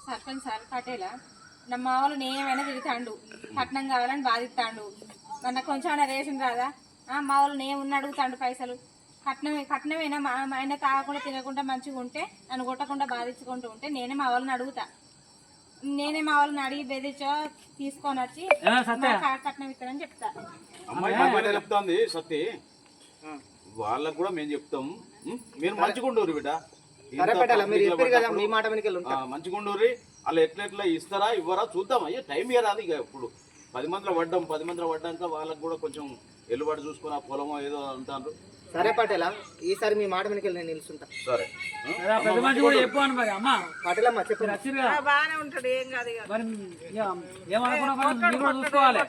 Sarpanch sir పటేలా నా మా వాళ్ళు నేమైనా తిడతాండు, కట్నం కావాలని బాధిస్తాడు. నాకు కొంచెం రేషన్ రాదా, మా వాళ్ళు నేమున్న అడుగుతాండు పైసలు. కట్నమైనా మా ఆయన తాగకుండా తినకుండా మంచిగా ఉంటే, నన్ను కొట్టకుండా బాధించుకుంటూ ఉంటే నేనే మా వాళ్ళని అడుగుతా. నేనే మా వాళ్ళని అడిగి బెదిరించో తీసుకొని వచ్చి కట్నం ఇస్తానని చెప్తా. అమ్మాయి చెప్తాంది సత్తి, వాళ్ళకు కూడా మేము చెప్తాం. మీరు మంచిగుండూరు బిడ్డ, మంచిగుండూరి. వాళ్ళు ఎట్లా ఇస్తారా ఇవ్వరా చూద్దాం. అయ్యో టైం ఇవ్వరాదు. ఇక ఇప్పుడు 10 మందిలో పడ్డాం, 10 మందిలో పడ్డాక వాళ్ళకు కూడా కొంచెం ఎల్లుబడి చూసుకుని ఆ పొలమో ఏదో అంటారు. సరే పటేలా, ఈసారి మీ మాట వెనక నేను నిలుచుంటా. సరే పటేలమ్మ చెప్పు. చూసుకోవాలి,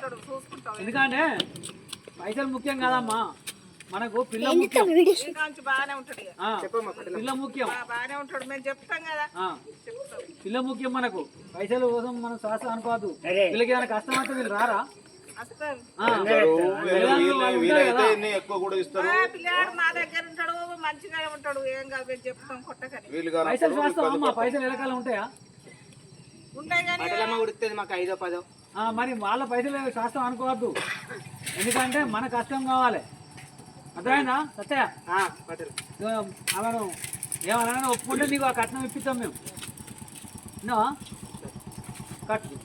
ఎందుకంటే పైసలు ముఖ్యం కదమ్మా, మనకు పిల్ల ముఖ్యం. పిల్ల ముఖ్యం, పిల్ల ముఖ్యం మనకు. పైసల కోసం మనం శ్వాస అనుకోవద్దు. వీళ్ళకి ఏమైనా కష్టం అంటే వీళ్ళు రారా? పైసలు చేస్తాం అమ్మా, పైసలు ఎలకాలం ఉంటాయా? మాకు 5దో 10దో. మరి వాళ్ళ పైసలు శాస్త్రం అనుకోవద్దు, ఎందుకంటే మన కష్టం కావాలి. అర్థమైందా సత్య? ఆమెను ఏమన్నా ఒప్పుకుంటే నీకు ఆ కట్నం ఇప్పిస్తాం మేము. కట్టు.